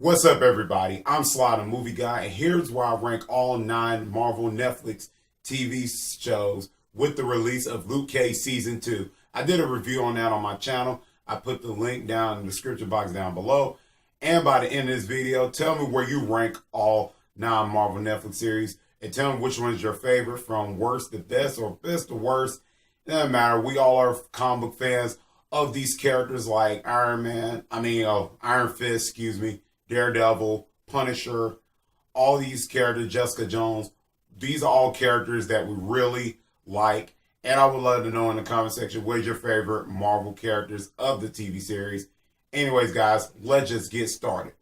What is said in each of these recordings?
What's up, everybody? I'm Sly, the movie guy, and here's where I rank all 9 Marvel Netflix TV shows with the release of Luke Cage Season 2. I did a review on that on my channel. I put the link down in the description box down below. And by the end of this video, tell me where you rank all 9 Marvel Netflix series, and tell me which one is your favorite, from worst to best or best to worst. It doesn't matter. We all are comic book fans of these characters like Iron Fist, Daredevil, Punisher, all these characters, Jessica Jones. These are all characters that we really like. And I would love to know in the comment section, what is your favorite Marvel characters of the TV series? Anyways, guys, let's just get started.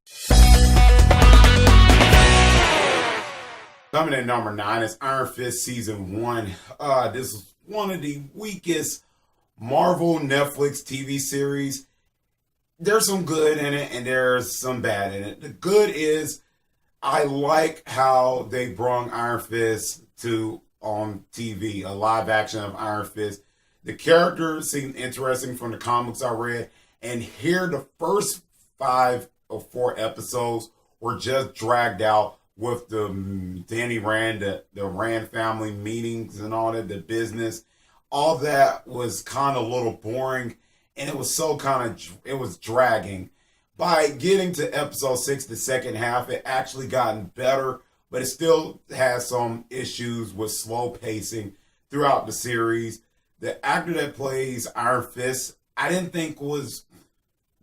Coming in number 9 is Iron Fist Season 1. This is one of the weakest Marvel Netflix TV series. There's some good in it and there's some bad in it. The good is I like how they brought Iron Fist to on TV, a live action of Iron Fist. The character seemed interesting from the comics I read, and here the first 5 or 4 episodes were just dragged out with the Danny Rand, the Rand family meetings and all that, the business. All that was kind of a little boring. And it was it was dragging. By getting to episode 6, the second half, it actually gotten better, but it still has some issues with slow pacing throughout the series. The actor that plays Iron Fist, I didn't think was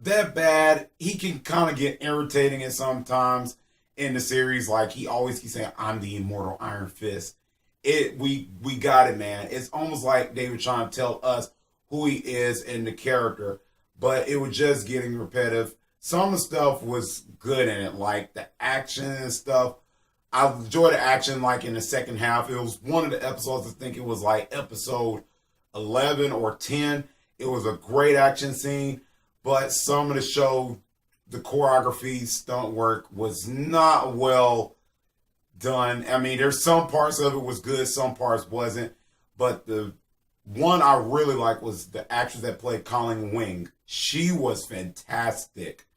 that bad. He can kind of get irritating at sometimes in the series. Like, he always keeps saying, "I'm the immortal Iron Fist." We got it, man. It's almost like they were trying to tell us who he is in the character, but it was just getting repetitive. Some of the stuff was good in it, like the action and stuff. I enjoyed the action like in the second half. It was one of the episodes, I think it was like episode 11 or 10. It was a great action scene, but some of the show, the choreography, stunt work was not well done. I mean, there's some parts of it was good, some parts wasn't, but the one I really liked was the actress that played Colleen Wing. She was fantastic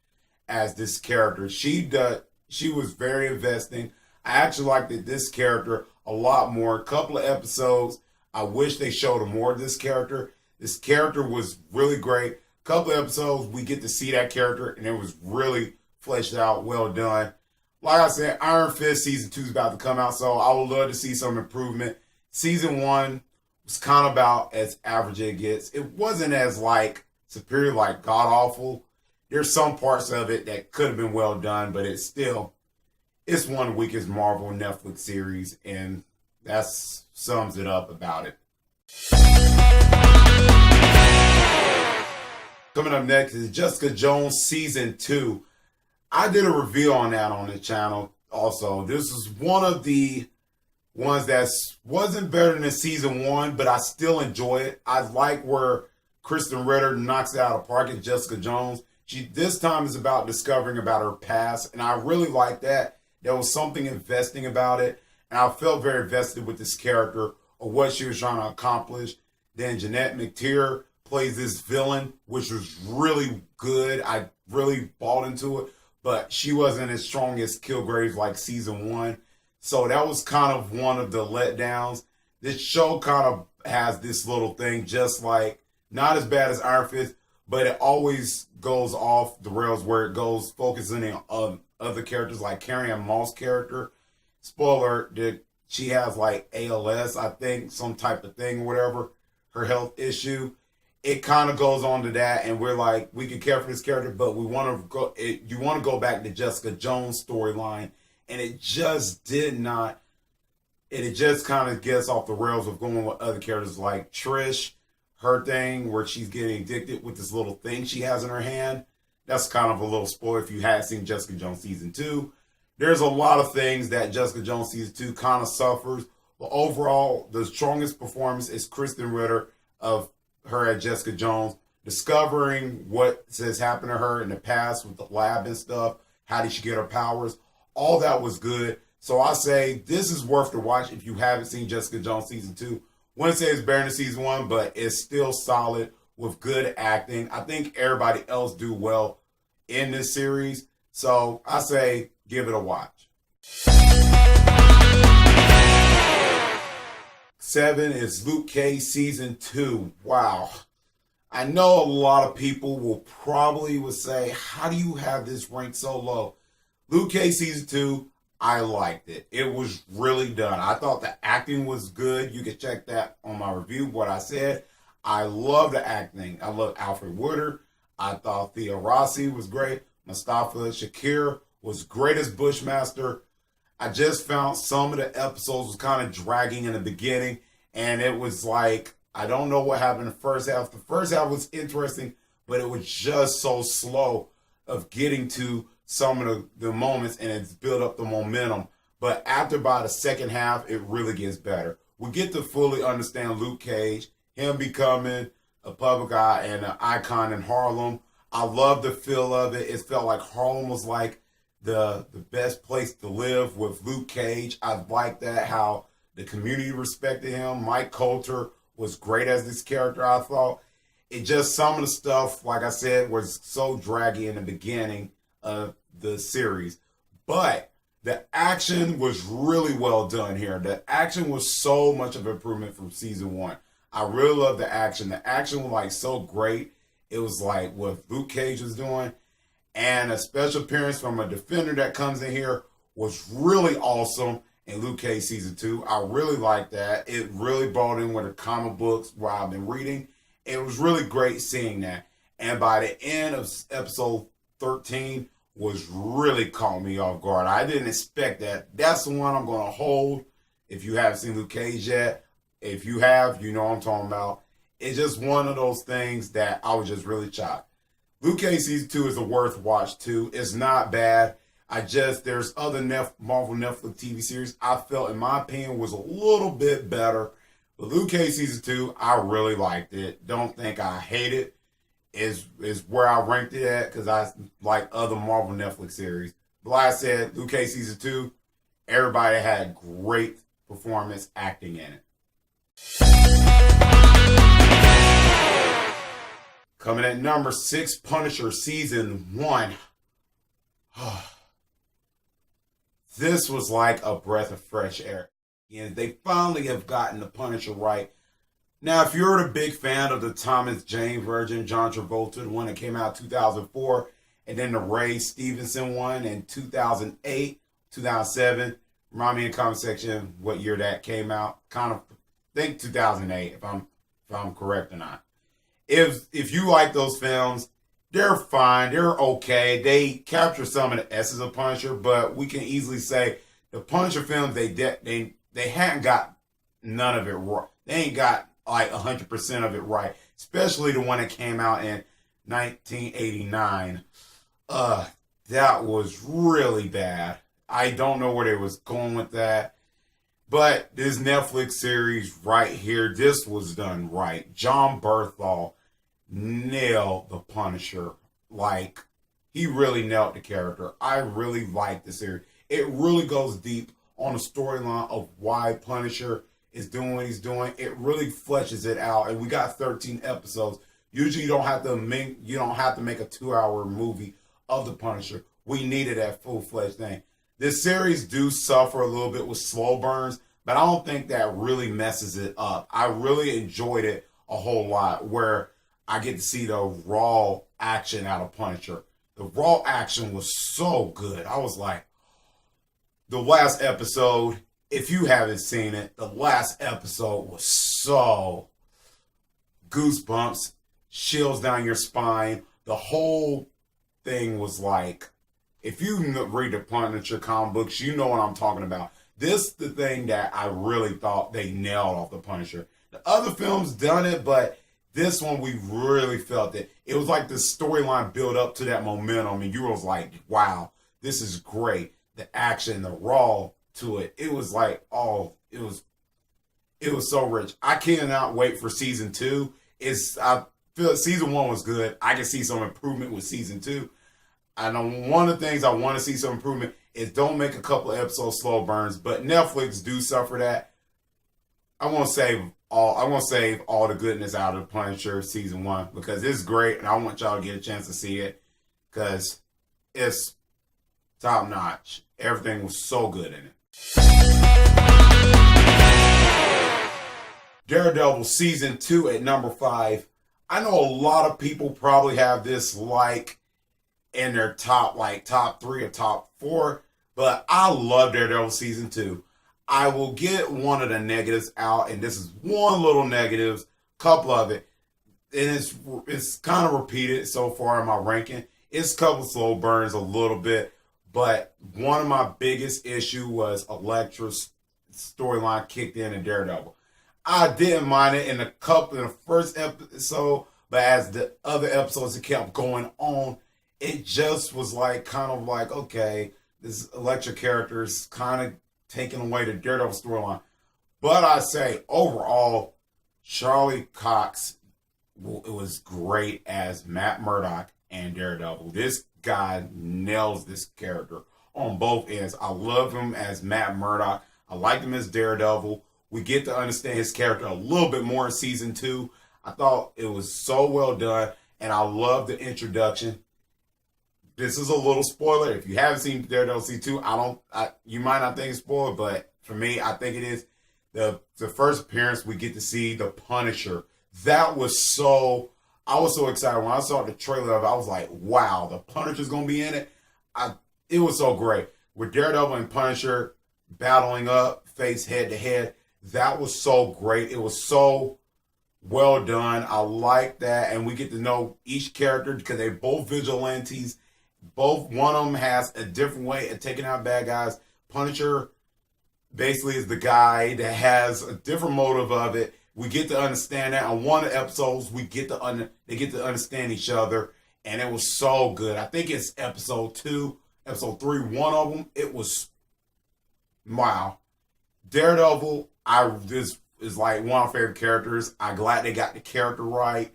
as this character. She was very investing. I actually liked this character a lot more. A couple of episodes, I wish they showed more of this character. This character was really great. A couple of episodes, we get to see that character, and it was really fleshed out, well done. Like I said, Iron Fist Season 2 is about to come out, so I would love to see some improvement. Season 1 was kind of about as average it gets. It wasn't as like superior, like god awful. There's some parts of it that could have been well done, but it's one of the weakest Marvel Netflix series, and that sums it up about it. Coming up next is Jessica Jones Season 2. I did a review on that on the channel also. This is one of the ones that wasn't better than Season 1, but I still enjoy it. I like where Kristen Ritter knocks it out of the park as Jessica Jones. This time is about discovering about her past, and I really like that. There was something investing about it, and I felt very invested with this character or what she was trying to accomplish. Then Jeanette McTeer plays this villain, which was really good. I really bought into it, but she wasn't as strong as Kilgrave like Season 1. So that was kind of one of the letdowns. This show kind of has this little thing, just like, not as bad as Iron Fist, but it always goes off the rails where it goes focusing on other characters, like Carrie-Anne Moss character. Spoiler, that she has like ALS, I think, some type of thing, whatever, her health issue. It kind of goes on to that, and we're like, we can care for this character, but we want to go. You want to go back to Jessica Jones' storyline. And it just did not, and it just kind of gets off the rails of going with other characters like Trish, her thing where she's getting addicted with this little thing she has in her hand. That's kind of a little spoiler if you hadn't seen Jessica Jones Season 2. There's a lot of things that Jessica Jones Season 2 kind of suffers. But overall, the strongest performance is Kristen Ritter of her as Jessica Jones, discovering what has happened to her in the past with the lab and stuff. How did she get her powers? All that was good. So I say this is worth the watch if you haven't seen Jessica Jones Season 2. Wouldn't say it's better than Season 1, but it's still solid with good acting. I think everybody else do well in this series. So I say give it a watch. 7 is Luke Cage Season 2. Wow. I know a lot of people will probably would say, how do you have this ranked so low? Luke Cage Season 2, I liked it. It was really done. I thought the acting was good. You can check that on my review, what I said. I love the acting. I love Alfred Woodard. I thought Thea Rossi was great. Mustafa Shakir was great as Bushmaster. I just found some of the episodes was kind of dragging in the beginning, and it was like, I don't know what happened in the first half. The first half was interesting, but it was just so slow of getting to some of the moments, and it's built up the momentum. But after about the second half, it really gets better. We get to fully understand Luke Cage, him becoming a public eye and an icon in Harlem. I love the feel of it. It felt like Harlem was like the best place to live with Luke Cage. I like that, how the community respected him. Mike Coulter was great as this character, I thought. It just, some of the stuff, like I said, was so draggy in the beginning of the series. But the action was really well done here. The action was so much of an improvement from season 1. I really love the action. The action was like so great. It was like what Luke Cage was doing. And a special appearance from a defender that comes in here was really awesome in Luke Cage Season 2. I really like that. It really brought in with the comic books where I've been reading. It was really great seeing that. And by the end of episode 13 was really caught me off guard. I didn't expect that. That's the one I'm going to hold. If you haven't seen Luke Cage yet, if you have, you know what I'm talking about. It's just one of those things that I was just really shocked. Luke Cage Season 2 is a worth watch too. It's not bad. There's other Marvel Netflix TV series I felt, in my opinion, was a little bit better. But Luke Cage Season 2, I really liked it. Don't think I hate it. Is where I ranked it at, because I like other Marvel Netflix series. But like I said, Luke Cage Season 2, everybody had great performance acting in it. Coming at number 6, Punisher Season 1. This was like a breath of fresh air. And they finally have gotten the Punisher right. Now, if you're a big fan of the Thomas Jane version, John Travolta, the one that came out in 2004, and then the Ray Stevenson one in 2008, 2007, remind me in the comment section what year that came out. Kind of think 2008, if I'm correct or not. If you like those films, they're fine. They're okay. They capture some of the essence of Punisher, but we can easily say the Punisher films, they hadn't got none of it right. They ain't got like 100% of it right, especially the one that came out in 1989. That was really bad. I don't know where they was going with that. But this Netflix series right here, this was done right. John Bernthal nailed the Punisher. Like, he really nailed the character. I really like the series. It really goes deep on the storyline of why Punisher is doing what he's doing. It really fleshes it out. And we got 13 episodes. Usually you don't have to make a 2-hour movie of the Punisher. We needed that full-fledged thing. This series do suffer a little bit with slow burns, but I don't think that really messes it up. I really enjoyed it a whole lot, where I get to see the raw action out of Punisher. The raw action was so good. I was like, the last episode, if you haven't seen it, the last episode was so goosebumps, chills down your spine. The whole thing was like, if you read the Punisher comic books, you know what I'm talking about. This is the thing that I really thought they nailed off the Punisher. The other films done it, but this one we really felt it. It was like the storyline built up to that momentum, and you was like, wow, this is great. The action, the raw to it. It was like, oh, it was so rich. I cannot wait for season 2. I feel season 1 was good. I can see some improvement with season 2. I know one of the things I want to see some improvement is don't make a couple of episodes slow burns, but Netflix do suffer that. I want to save all the goodness out of Punisher season 1 because it's great, and I want y'all to get a chance to see it because it's top notch. Everything was so good in it. Daredevil season 2 at number 5. I know a lot of people probably have this in their top 3 or top 4, but I love Daredevil season 2. I will get one of the negatives out, and this is one little negative, couple of it, and it's kind of repeated so far in my ranking. It's a couple slow burns a little bit, but one of my biggest issue was Elektra's storyline kicked in Daredevil. I didn't mind it in the first episode, but as the other episodes it kept going on, it just was okay, this Elektra character is kind of taking away the Daredevil storyline. But I say overall, Charlie Cox, it was great as Matt Murdock and Daredevil. This guy nails this character on both ends. I love him as Matt Murdock. I like him as Daredevil. We get to understand his character a little bit more in season 2. I thought it was so well done, and I love the introduction. This is a little spoiler. If you haven't seen Daredevil season 2, you might not think it's spoiled, but for me, I think it is. The first appearance we get to see the Punisher. I was so excited when I saw the trailer of it. I was like, wow, the Punisher's gonna be in it. It was so great with Daredevil and Punisher battling up face head to head. That was so great. It was so well done. I like that, and we get to know each character because they're both vigilantes. One of them has a different way of taking out bad guys. Punisher basically is the guy that has a different motive of it. We get to understand that on one of the episodes. They get to understand each other, and it was so good. I think it's episode 2, episode 3. One of them, it was wow. Daredevil, this is like one of my favorite characters. I'm glad they got the character right.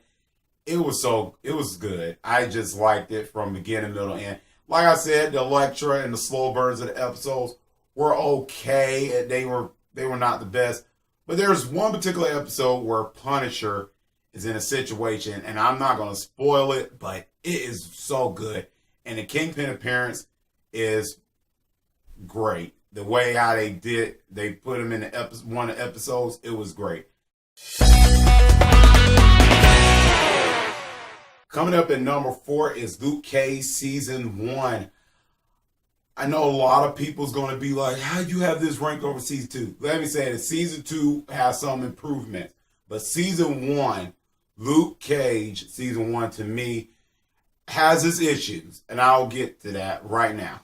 It was good. I just liked it from beginning, middle, end. Like I said, the Elektra and the slow burns of the episodes were okay. They were not the best. But there's one particular episode where Punisher is in a situation, and I'm not going to spoil it, but it is so good. And the Kingpin appearance is great. The way how they put him in one of the episodes, it was great. Coming up at number 4 is Luke Cage season 1. I know a lot of people's going to be like, how you have this ranked over season 2? Let me say that season 2 has some improvements. But season 1, Luke Cage season 1 to me has its issues. And I'll get to that right now.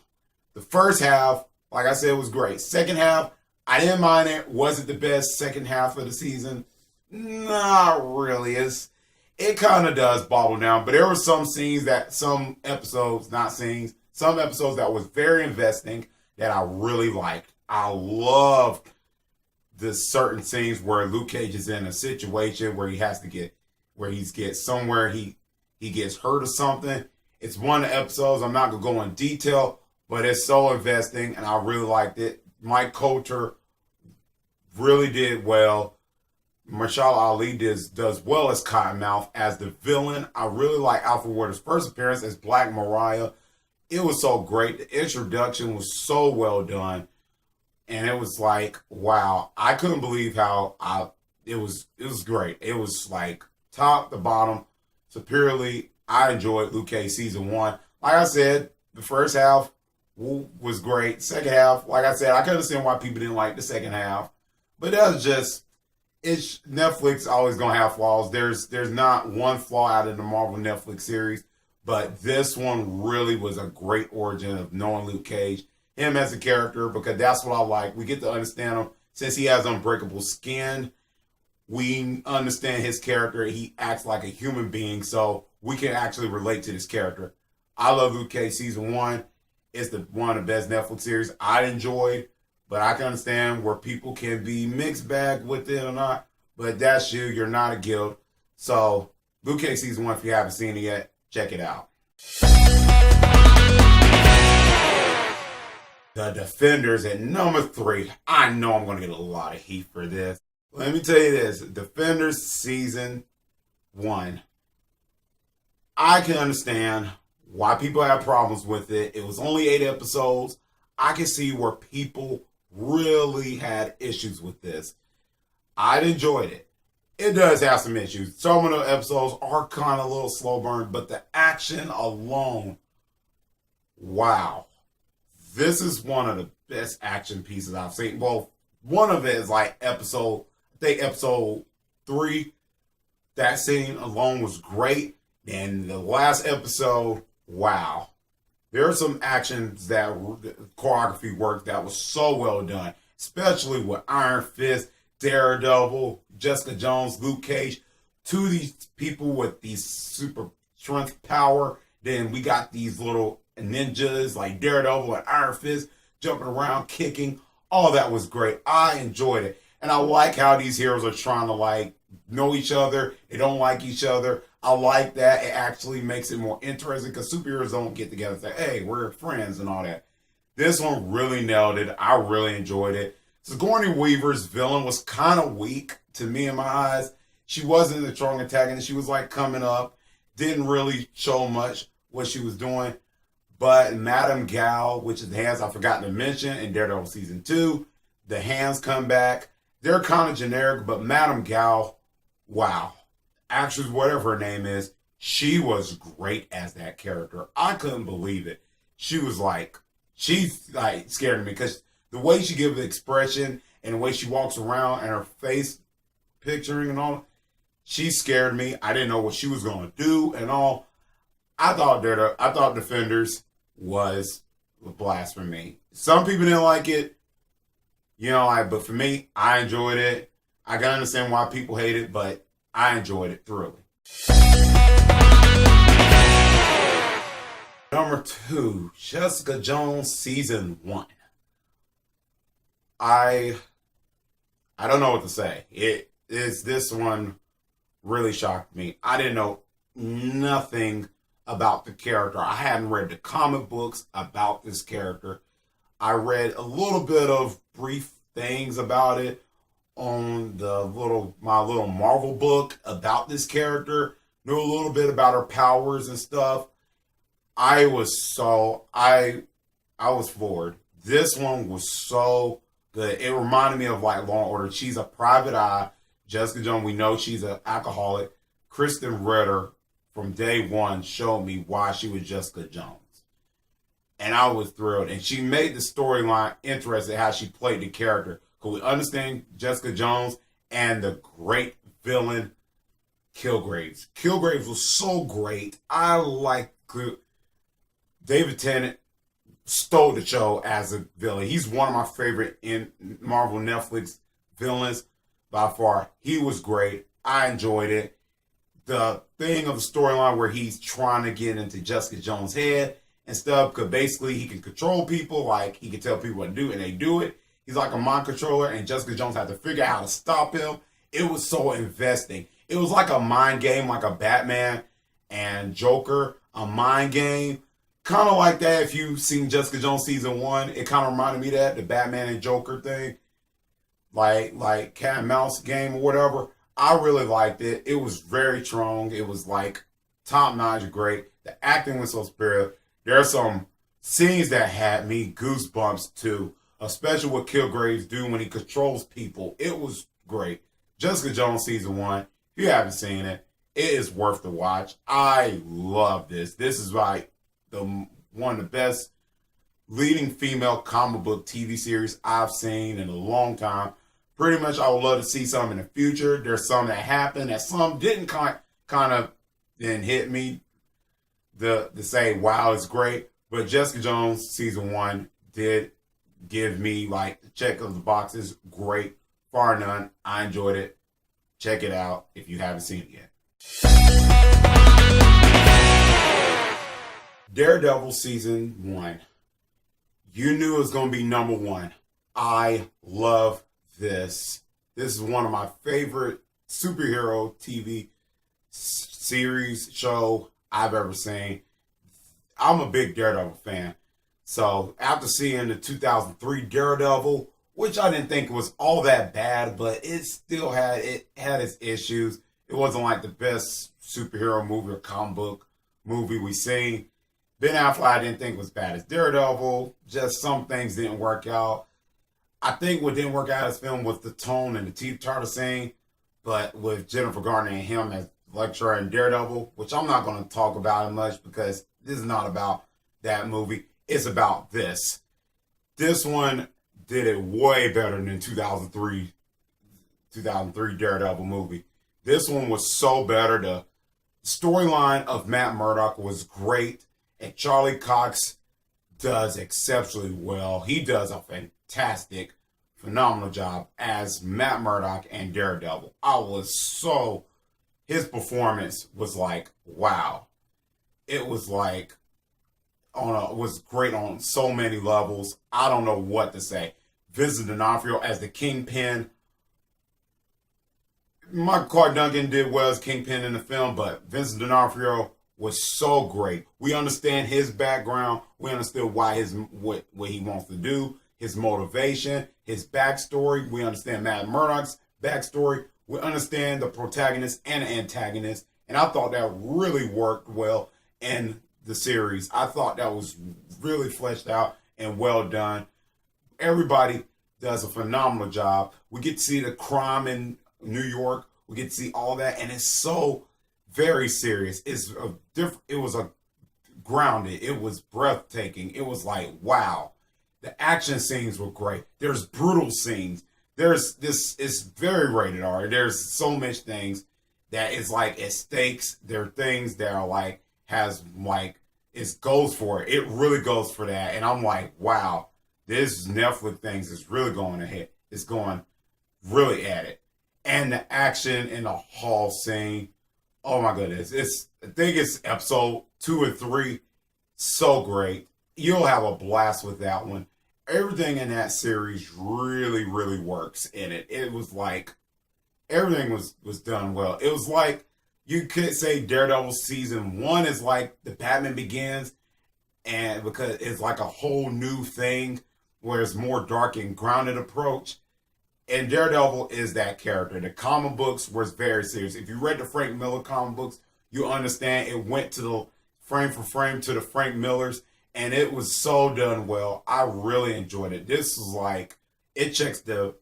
The first half, like I said, was great. Second half, I didn't mind it. Was it the best second half of the season? Not really. It kind of does bobble down. But there were some episodes that was very investing that I really liked. I loved the certain scenes where Luke Cage is in a situation where he gets somewhere, he gets hurt or something. It's one of the episodes. I'm not going to go in detail, but it's so investing, and I really liked it. Mike Coulter really did well. Mahershala Ali does well as Cottonmouth. As the villain, I really like Alfred Warder's first appearance as Black Mariah. It was so great. The introduction was so well done. And it was like, wow. I couldn't believe how it was great. It was like top to bottom, superiorly. I enjoyed Luke Cage season 1. Like I said, the first half was great. Second half, like I said, I can understand why people didn't like the second half. But that's just, Netflix always going to have flaws. There's not one flaw out of the Marvel Netflix series. But this one really was a great origin of knowing Luke Cage, him as a character, because that's what I like. We get to understand him. Since he has unbreakable skin, we understand his character. He acts like a human being, so we can actually relate to this character. I love Luke Cage season 1. It's one of the best Netflix series I enjoyed, but I can understand where people can be mixed bag with it or not. But that's you. You're not a guild. So Luke Cage season 1, if you haven't seen it yet, check it out. The Defenders at number 3. I know I'm going to get a lot of heat for this. Let me tell you this. Defenders season 1. I can understand why people have problems with it. It was only 8 episodes. I can see where people really had issues with this. I enjoyed it. It does have some issues. Some of the episodes are kind of a little slow burn, but the action alone, wow. This is one of the best action pieces I've seen. Well, one of it is like episode 3. That scene alone was great. And the last episode, wow. There are some actions that choreography work that was so well done, especially with Iron Fist, Daredevil, Jessica Jones, Luke Cage, two of these people with these super strength power. Then we got these little ninjas like Daredevil and Iron Fist jumping around, kicking. All that was great. I enjoyed it. And I like how these heroes are trying to like know each other. They don't like each other. I like that. It actually makes it more interesting because superheroes don't get together and say, hey, we're friends and all that. This one really nailed it. I really enjoyed it. Sigourney Weaver's villain was kind of weak to me in my eyes. She wasn't a strong antagonist. She was like coming up. Didn't really show much what she was doing. But Madame Gal, which is the hands I forgot to mention in Daredevil Season 2, the hands come back. They're kind of generic, but Madame Gal, wow. Actress, whatever her name is, she was great as that character. I couldn't believe it. She's like scared me because the way she gives the expression and the way she walks around and her face picturing and all, she scared me. I didn't know what she was going to do and all. I thought Defenders was blasphemy. Some people didn't like it, but for me, I enjoyed it. I can understand why people hate it, but I enjoyed it thoroughly. Number 2, Jessica Jones Season 1. I don't know what to say. This one really shocked me. I didn't know nothing about the character. I hadn't read the comic books about this character. I read a little bit of brief things about it on my little Marvel book about this character. Knew a little bit about her powers and stuff. I was floored. This one was so good. It reminded me of like Law and Order. She's a private eye. Jessica Jones, we know she's an alcoholic. Kristen Ritter from day one showed me why she was Jessica Jones. And I was thrilled. And she made the storyline interesting, how she played the character. Because we understand Jessica Jones and the great villain, Kilgraves. Kilgraves was so great. I like David Tennant stole the show as a villain. He's one of my favorite in Marvel Netflix villains by far. He was great. I enjoyed it. The thing of the storyline where he's trying to get into Jessica Jones' head and stuff, because basically he can control people, like he can tell people what to do and they do it. He's like a mind controller, and Jessica Jones had to figure out how to stop him. It was so investing. It was like a mind game, like a Batman and Joker, a mind game. Kind of like that if you've seen Jessica Jones Season 1. It kind of reminded me of that, the Batman and Joker thing. Like cat and mouse game or whatever. I really liked it. It was very strong. It was like top notch, great. The acting was so superior. There are some scenes that had me goosebumps too, especially what Kilgraves do when he controls people. It was great. Jessica Jones Season 1. If you haven't seen it, it is worth the watch. I love this. This is like one of the best leading female comic book TV series I've seen in a long time. Pretty much I would love to see some in the future. There's some that happened, that some didn't kind of then hit me to say, wow, it's great. But Jessica Jones Season 1 did give me like the check of the boxes. Great. Far none. I enjoyed it. Check it out if you haven't seen it yet. Daredevil Season 1. You knew it was going to be number 1. I love this. This is one of my favorite superhero TV series, show I've ever seen. I'm a big Daredevil fan. So after seeing the 2003 Daredevil, which I didn't think was all that bad, but it still had its issues. It wasn't like the best superhero movie or comic book movie we've seen. Ben Affleck I didn't think was bad as Daredevil. Just some things didn't work out. I think what didn't work out as film was the tone and the teeth tartar scene. But with Jennifer Garner and him as lecturer in Daredevil, which I'm not going to talk about it much because this is not about that movie. It's about this. This one did it way better than 2003 Daredevil movie. This one was so better. The storyline of Matt Murdock was great, and Charlie Cox does exceptionally well. He does a fantastic, phenomenal job as Matt Murdock and Daredevil. His performance was like, wow. It was like, was great on so many levels. I don't know what to say. Vincent D'Onofrio as the Kingpin. Michael Clark Duncan did well as Kingpin in the film, but Vincent D'Onofrio was so great. We understand his background. We understood why what he wants to do, his motivation, his backstory. We understand Matt Murdock's backstory. We understand the protagonist and the antagonist. And I thought that really worked well in the series. I thought that was really fleshed out and well done. Everybody does a phenomenal job. We get to see the crime in New York. We get to see all that, and it's so very serious. It was grounded. It was breathtaking. It was like, wow. The action scenes were great. There's brutal scenes. It's very rated R. There's so much things that is like at stakes. There are things that are like, it goes for it. It really goes for that. And I'm like, wow, this Netflix things is really going ahead. It's going really at it. And the action in the hall scene, oh my goodness. I think it's episode 2 and 3. So great. You'll have a blast with that one. Everything in that series really, really works in it. It was like, everything was done well. It was like, you could say Daredevil season 1 is like the Batman Begins, and because it's like a whole new thing where it's more dark and grounded approach. And Daredevil is that character. The comic books was very serious. If you read the Frank Miller comic books, you understand it went to the frame for frame to the Frank Millers, and it was so done well. I really enjoyed it. This is like, it checks the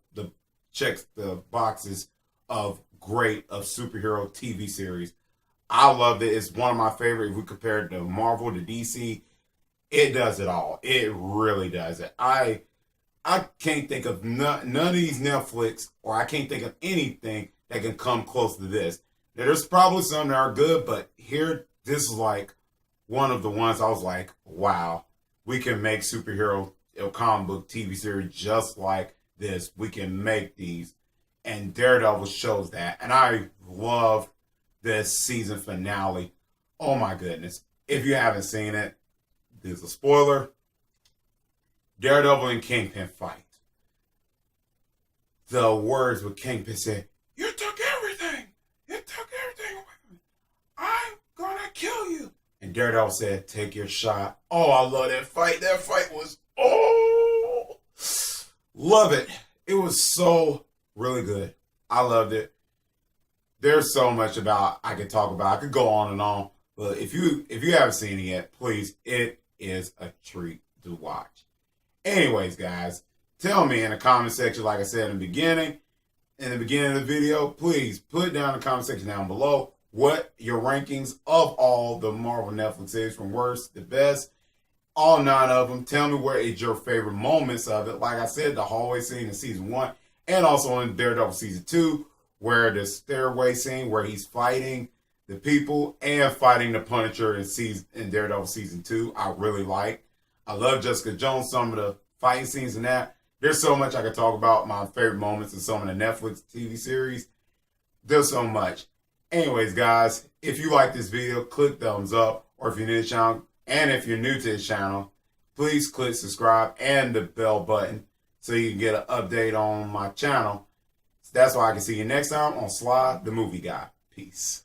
boxes of superhero TV series. I loved it. It's one of my favorite. If we compare it to Marvel, to DC, it does it all. It really does it. I can't think of none of these Netflix, or I can't think of anything that can come close to this. Now, there's probably some that are good, but here, this is like one of the ones I was like, wow, we can make superhero comic book TV series just like this. We can make these. And Daredevil shows that. And I love this season finale. Oh my goodness. If you haven't seen it, there's a spoiler. Daredevil and Kingpin fight. The words with Kingpin said, "You took everything. You took everything away from me. I'm gonna kill you." And Daredevil said, "Take your shot." Oh, I love that fight. That fight was, love it. It was so really good. I loved it. There's so much I could talk about. I could go on and on. But if you haven't seen it yet, please, it is a treat to watch. Anyways, guys, tell me in the comment section, like I said in the beginning of the video, please put down in the comment section down below what your rankings of all the Marvel Netflix series from worst to best. All 9 of them. Tell me what is your favorite moments of it. Like I said, the hallway scene in season 1 and also in Daredevil season 2, where the stairway scene where he's fighting the people and fighting the Punisher in Daredevil season 2, I really like. I love Jessica Jones, some of the fighting scenes in that. There's so much I could talk about, my favorite moments in some of the Netflix TV series. There's so much. Anyways, guys, if you like this video, click thumbs up. Or if you're new to the channel, and if you're new to the channel, please click subscribe and the bell button so you can get an update on my channel. That's why I can see you next time on Sly the Movie Guy. Peace.